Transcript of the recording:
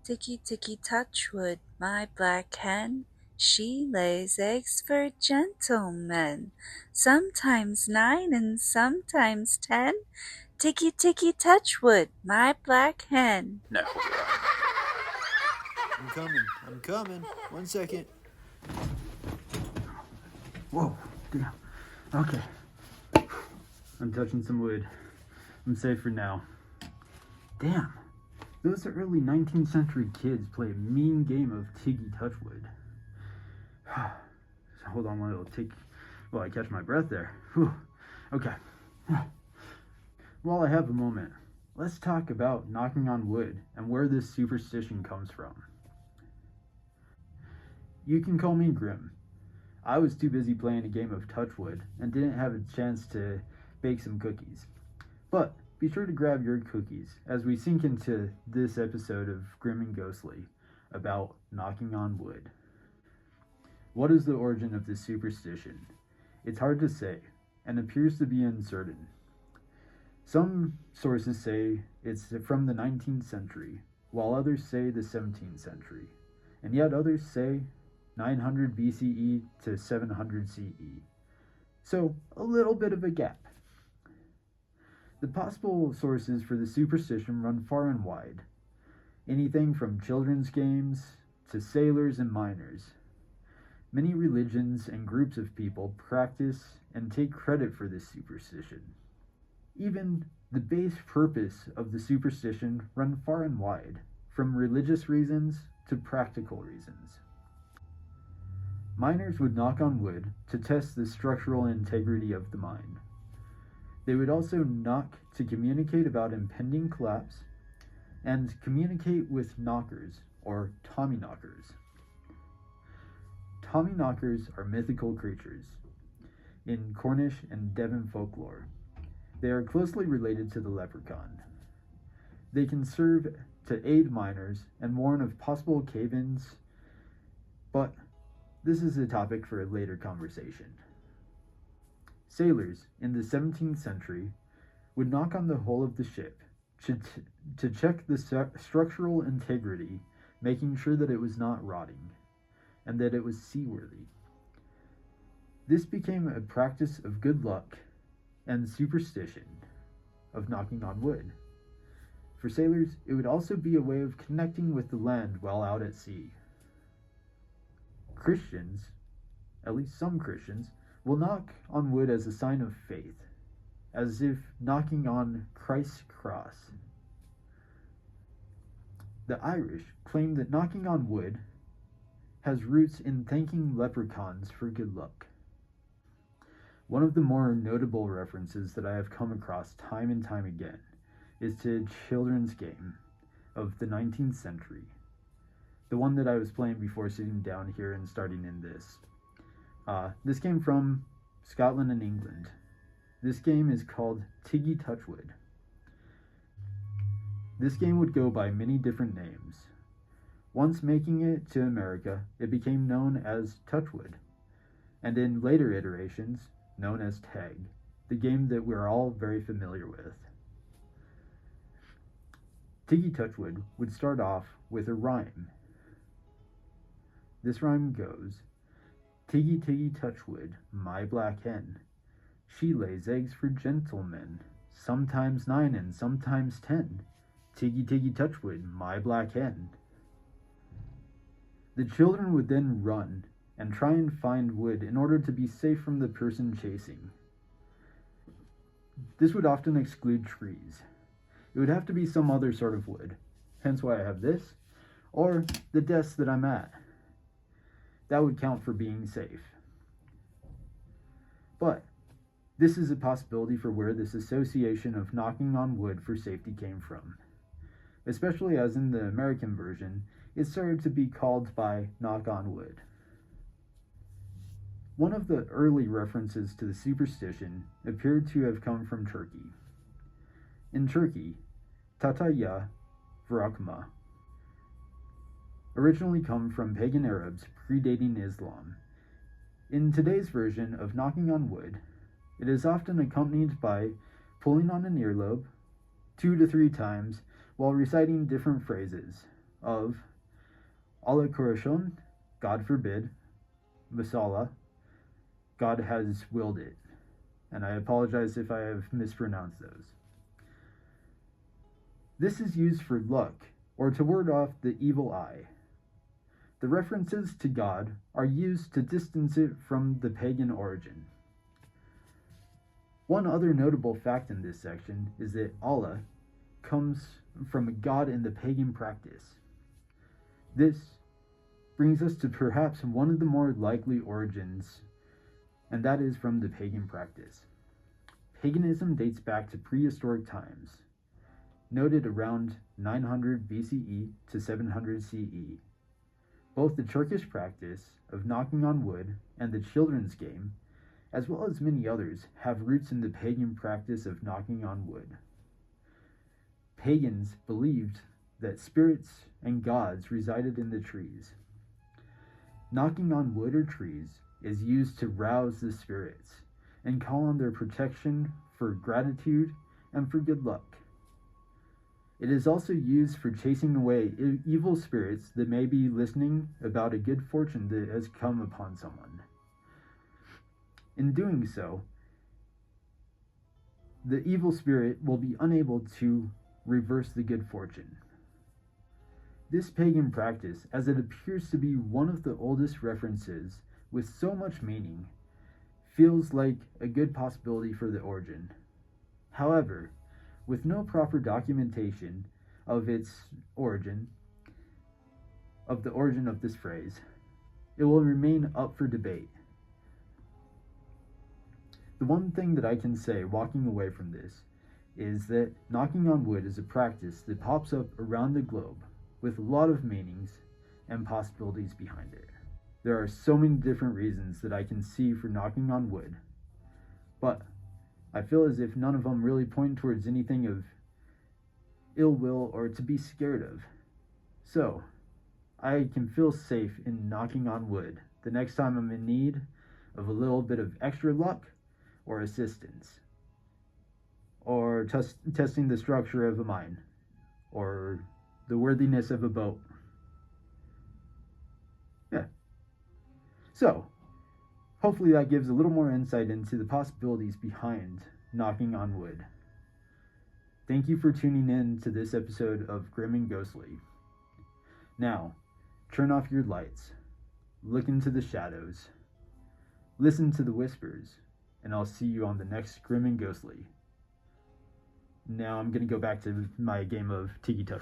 Ticky ticky touch wood, my black hen. She lays eggs for gentlemen, sometimes 9 and sometimes 10. Ticky ticky touch wood, my black hen. No. I'm coming. 1 second. Whoa, damn. Okay. I'm touching some wood. I'm safe for now. Damn. Those early 19th century kids play a mean game of Tiggy Touchwood. So hold on while I catch my breath there. Whew. Okay. While I have a moment, let's talk about knocking on wood and where this superstition comes from. You can call me grim. I was too busy playing a game of Touchwood and didn't have a chance to bake some cookies. But be sure to grab your cookies as we sink into this episode of Grim and Ghostly about knocking on wood. What is the origin of this superstition? It's hard to say and appears to be uncertain. Some sources say it's from the 19th century, while others say the 17th century, and yet others say 900 BCE to 700 CE. So, a little bit of a gap. The possible sources for the superstition run far and wide. Anything from children's games to sailors and miners. Many religions and groups of people practice and take credit for this superstition. Even the base purpose of the superstition run far and wide, from religious reasons to practical reasons. Miners would knock on wood to test the structural integrity of the mine. They would also knock to communicate about impending collapse and communicate with knockers, or Tommyknockers. Tommyknockers are mythical creatures in Cornish and Devon folklore. They are closely related to the leprechaun. They can serve to aid miners and warn of possible cave-ins, but this is a topic for a later conversation. Sailors in the 17th century would knock on the hull of the ship to check the structural integrity, making sure that it was not rotting and that it was seaworthy. This became a practice of good luck and superstition of knocking on wood. For sailors, it would also be a way of connecting with the land while out at sea. Christians, at least some Christians, will knock on wood as a sign of faith, as if knocking on Christ's cross. The Irish claim that knocking on wood has roots in thanking leprechauns for good luck. One of the more notable references that I have come across time and time again is to a children's game of the 19th century, the one that I was playing before sitting down here and starting in this. This came from Scotland and England. This game is called Tiggy Touchwood. This game would go by many different names. Once making it to America, it became known as Touchwood, and in later iterations, known as Tag, the game that we're all very familiar with. Tiggy Touchwood would start off with a rhyme. This rhyme goes, Tiggy Tiggy Touchwood, my black hen. She lays eggs for gentlemen, sometimes 9 and sometimes 10. Tiggy Tiggy Touchwood, my black hen. The children would then run and try and find wood in order to be safe from the person chasing. This would often exclude trees. It would have to be some other sort of wood, hence why I have this, or the desk that I'm at. That would count for being safe. But this is a possibility for where this association of knocking on wood for safety came from, especially as in the American version, it started to be called by knock on wood. One of the early references to the superstition appeared to have come from Turkey. In Turkey, Tataya Vrakma originally come from pagan Arabs predating Islam. In today's version of knocking on wood, it is often accompanied by pulling on an earlobe 2 to 3 times while reciting different phrases, of Allah Korashon, God forbid, Masala, God has willed it. And I apologize if I have mispronounced those. This is used for luck, or to ward off the evil eye. The references to God are used to distance it from the pagan origin. One other notable fact in this section is that Allah comes from a god in the pagan practice. This brings us to perhaps one of the more likely origins, and that is from the pagan practice. Paganism dates back to prehistoric times, noted around 900 BCE to 700 CE. Both the Turkish practice of knocking on wood and the children's game, as well as many others, have roots in the pagan practice of knocking on wood. Pagans believed that spirits and gods resided in the trees. Knocking on wood or trees is used to rouse the spirits and call on their protection for gratitude and for good luck. It is also used for chasing away evil spirits that may be listening about a good fortune that has come upon someone. In doing so, the evil spirit will be unable to reverse the good fortune. This pagan practice, as it appears to be one of the oldest references with so much meaning, feels like a good possibility for the origin. However, with no proper documentation of its origin, of the origin of this phrase, it will remain up for debate. The one thing that I can say walking away from this is that knocking on wood is a practice that pops up around the globe with a lot of meanings and possibilities behind it. There are so many different reasons that I can see for knocking on wood, but I feel as if none of them really point towards anything of ill will or to be scared of. So, I can feel safe in knocking on wood the next time I'm in need of a little bit of extra luck or assistance, or testing the structure of a mine, or the worthiness of a boat. Yeah. So, hopefully that gives a little more insight into the possibilities behind knocking on wood. Thank you for tuning in to this episode of Grim and Ghostly. Now, turn off your lights, look into the shadows, listen to the whispers, and I'll see you on the next Grim and Ghostly. Now I'm going to go back to my game of Tiki Touch.